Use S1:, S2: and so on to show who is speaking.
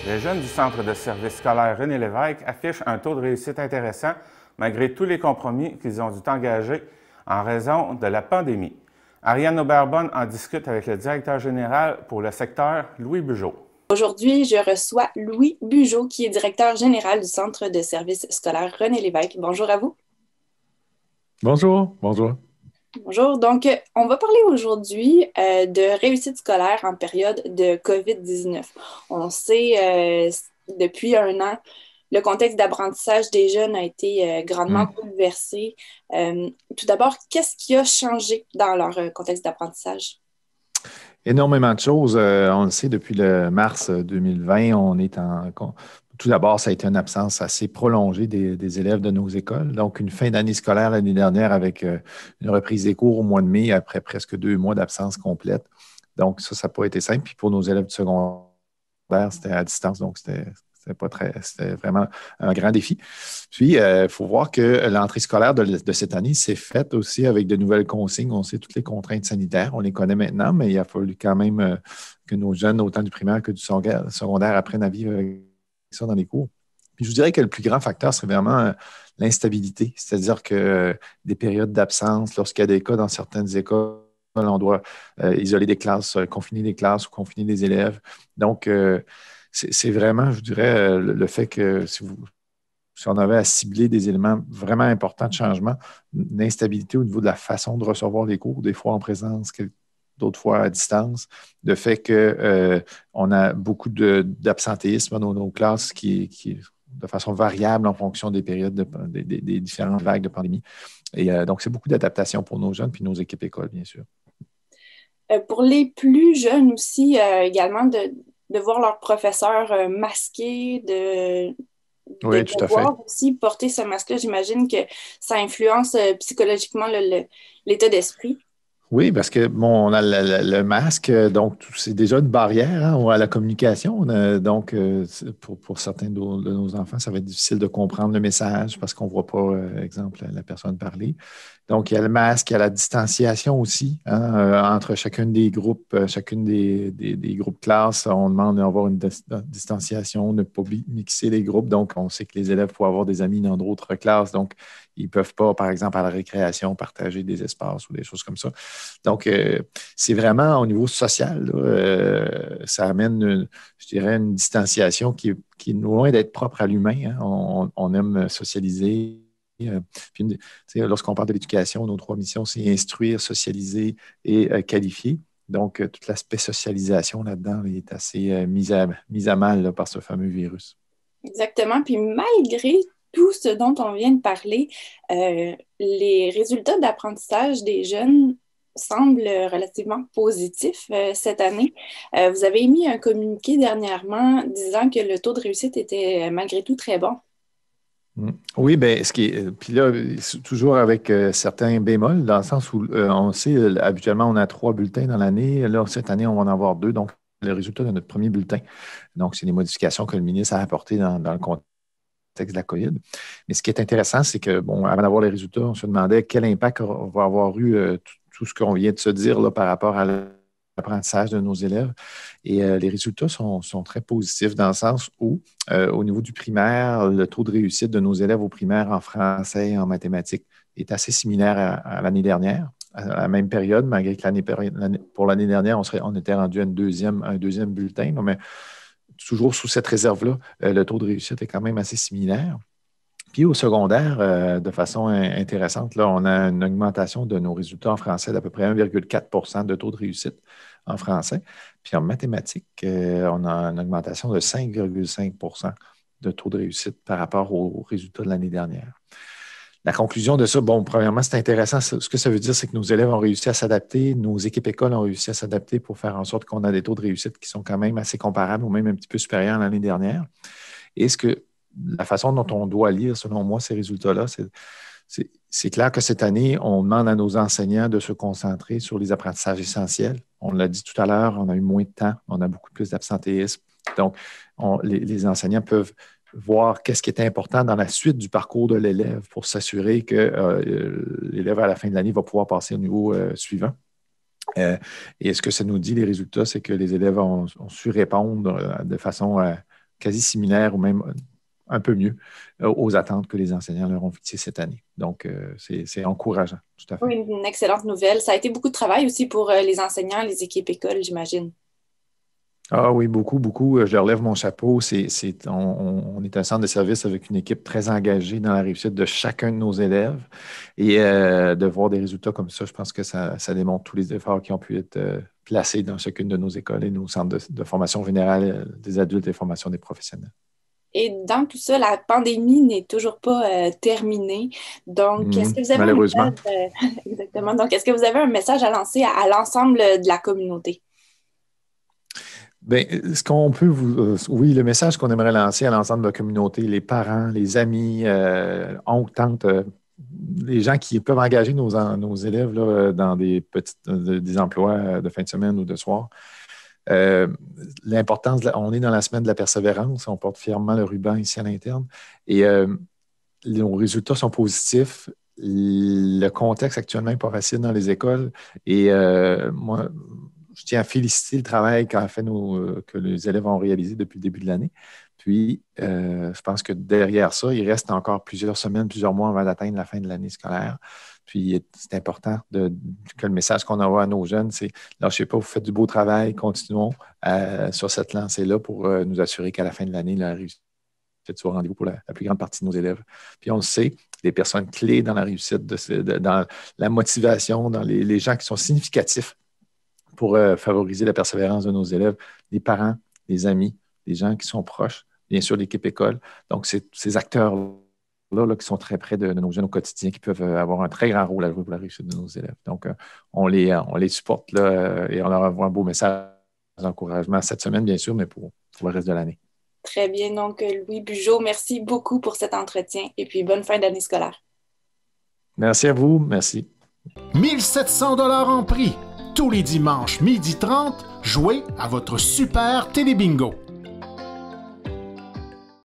S1: Les jeunes du Centre de services scolaires René Lévesque affichent un taux de réussite intéressant malgré tous les compromis qu'ils ont dû engager en raison de la pandémie. Ariane Aubert-Bonne en discute avec le directeur général pour le secteur, Louis Bugeaud.
S2: Aujourd'hui, je reçois Louis Bugeaud, qui est directeur général du Centre de services scolaires René Lévesque. Bonjour à vous.
S3: Bonjour, bonjour.
S2: Bonjour. Donc, on va parler aujourd'hui de réussite scolaire en période de COVID-19. On sait, depuis un an, le contexte d'apprentissage des jeunes a été grandement bouleversé. Tout d'abord, qu'est-ce qui a changé dans leur contexte d'apprentissage?
S3: Énormément de choses. On le sait, depuis le mars 2020, tout d'abord, ça a été une absence assez prolongée des élèves de nos écoles. Donc, une fin d'année scolaire l'année dernière avec une reprise des cours au mois de mai après presque 2 mois d'absence complète. Donc, ça n'a pas été simple. Puis pour nos élèves du secondaire, c'était à distance, donc c'était vraiment un grand défi. Puis, il faut voir que l'entrée scolaire de cette année s'est faite aussi avec de nouvelles consignes. On sait toutes les contraintes sanitaires, on les connaît maintenant, mais il a fallu quand même que nos jeunes, autant du primaire que du secondaire, apprennent à vivre avec ça dans les cours. Puis, je vous dirais que le plus grand facteur, c'est vraiment l'instabilité, c'est-à-dire que des périodes d'absence, lorsqu'il y a des cas dans certaines écoles, on doit isoler des classes, confiner des classes ou confiner des élèves. Donc, c'est vraiment, je dirais, le fait que si on avait à cibler des éléments vraiment importants de changement, une instabilité au niveau de la façon de recevoir les cours, des fois en présence, d'autres fois à distance, le fait qu'on a beaucoup d'absentéisme dans nos classes qui de façon variable en fonction des périodes, des différentes vagues de pandémie. Et donc, c'est beaucoup d'adaptation pour nos jeunes puis nos équipes écoles, bien sûr.
S2: Pour les plus jeunes aussi, également, de voir leurs professeurs masqués, de
S3: Oui, tout à fait.
S2: devoir aussi porter ce masque-là, j'imagine que ça influence psychologiquement l'état d'esprit.
S3: Oui, parce que bon, on a le masque, donc c'est déjà une barrière à la communication. Donc, pour certains de nos enfants, ça va être difficile de comprendre le message parce qu'on ne voit pas, exemple, la personne parler. Donc, il y a le masque, il y a la distanciation aussi entre chacun des groupes, chacune des groupes classes. On demande d'avoir une distanciation, de ne pas mixer les groupes. Donc, on sait que les élèves peuvent avoir des amis dans d'autres classes. Donc, ils ne peuvent pas, par exemple, à la récréation, partager des espaces ou des choses comme ça. Donc, c'est vraiment au niveau social, là, ça amène, je dirais, une distanciation qui est loin d'être propre à l'humain. On aime socialiser. Puis, lorsqu'on parle de l'éducation, nos 3 missions, c'est instruire, socialiser et qualifier. Donc, tout l'aspect socialisation là-dedans est assez mis à mal là, par ce fameux virus.
S2: Exactement. Puis malgré tout ce dont on vient de parler, les résultats d'apprentissage des jeunes semblent relativement positifs cette année. Vous avez émis un communiqué dernièrement disant que le taux de réussite était malgré tout très bon.
S3: Oui, bien, puis là, toujours avec certains bémols, dans le sens où on sait, habituellement, on a 3 bulletins dans l'année. Là, cette année, on va en avoir 2. Donc, le résultat de notre premier bulletin. Donc, c'est des modifications que le ministre a apportées dans le contexte de la COVID. Mais ce qui est intéressant, c'est que, bon, avant d'avoir les résultats, on se demandait quel impact va avoir eu tout ce qu'on vient de se dire là, par rapport à l'apprentissage de nos élèves. Et les résultats sont très positifs dans le sens où, au niveau du primaire, le taux de réussite de nos élèves au primaire en français et en mathématiques est assez similaire à l'année dernière, à la même période, malgré que pour l'année dernière, on était rendu à un deuxième bulletin. Mais toujours sous cette réserve-là, le taux de réussite est quand même assez similaire. Puis au secondaire, de façon intéressante, là, on a une augmentation de nos résultats en français d'à peu près 1,4 % de taux de réussite en français. Puis en mathématiques, on a une augmentation de 5,5 % de taux de réussite par rapport aux résultats de l'année dernière. La conclusion de ça, bon, premièrement, c'est intéressant. Ce que ça veut dire, c'est que nos élèves ont réussi à s'adapter, nos équipes écoles ont réussi à s'adapter pour faire en sorte qu'on a des taux de réussite qui sont quand même assez comparables ou même un petit peu supérieurs à l'année dernière. Et la façon dont on doit lire, selon moi, ces résultats-là, c'est clair que cette année, on demande à nos enseignants de se concentrer sur les apprentissages essentiels. On l'a dit tout à l'heure, on a eu moins de temps, on a beaucoup plus d'absentéisme. Donc, les enseignants peuvent voir qu'est-ce qui est important dans la suite du parcours de l'élève pour s'assurer que l'élève, à la fin de l'année, va pouvoir passer au niveau suivant. Et ce que ça nous dit, les résultats, c'est que les élèves ont su répondre de façon quasi similaires ou même un peu mieux aux attentes que les enseignants leur ont fixées cette année. Donc, c'est encourageant, tout à fait.
S2: Oui, une excellente nouvelle. Ça a été beaucoup de travail aussi pour les enseignants, les équipes écoles, j'imagine.
S3: Ah oui, beaucoup, beaucoup. Je leur lève mon chapeau. On est un centre de service avec une équipe très engagée dans la réussite de chacun de nos élèves. Et de voir des résultats comme ça, je pense que ça démontre tous les efforts qui ont pu être placés dans chacune de nos écoles et nos centres de formation générale des adultes et formation des professionnels.
S2: Et dans tout ça, la pandémie n'est toujours pas terminée. Donc, est-ce que vous avez
S3: malheureusement.
S2: un message, exactement. Donc, est-ce que vous avez un message à lancer à l'ensemble de la communauté?
S3: Bien, ce qu'on peut oui, le message qu'on aimerait lancer à l'ensemble de la communauté, les parents, les amis, oncles, tantes, les gens qui peuvent engager nos élèves là, dans des emplois de fin de semaine ou de soir. L'importance, on est dans la semaine de la persévérance, on porte fièrement le ruban ici à l'interne et nos résultats sont positifs. Le contexte actuellement n'est pas facile dans les écoles et moi, je tiens à féliciter le travail que les élèves ont réalisé depuis le début de l'année. Puis, je pense que derrière ça, il reste encore plusieurs semaines, plusieurs mois avant d'atteindre la fin de l'année scolaire. Puis, c'est important que le message qu'on envoie à nos jeunes, c'est lâchez pas, vous faites du beau travail, continuons sur cette lancée-là pour nous assurer qu'à la fin de l'année, la réussite soit au rendez-vous pour la plus grande partie de nos élèves. Puis, on le sait, des personnes clés dans la réussite, dans la motivation, dans les gens qui sont significatifs pour favoriser la persévérance de nos élèves, les parents, les amis, les gens qui sont proches, bien sûr l'équipe école. Donc, c'est ces acteurs-là qui sont très près de nos jeunes au quotidien, qui peuvent avoir un très grand rôle à jouer pour la réussite de nos élèves. Donc, on les supporte là, et on leur envoie un beau message d'encouragement cette semaine, bien sûr, mais pour le reste de l'année.
S2: Très bien. Donc, Louis Bugeaud, merci beaucoup pour cet entretien et puis bonne fin d'année scolaire.
S3: Merci à vous. Merci.
S4: 1 700 $ en prix. Tous les dimanches, 12h30, jouez à votre super télébingo.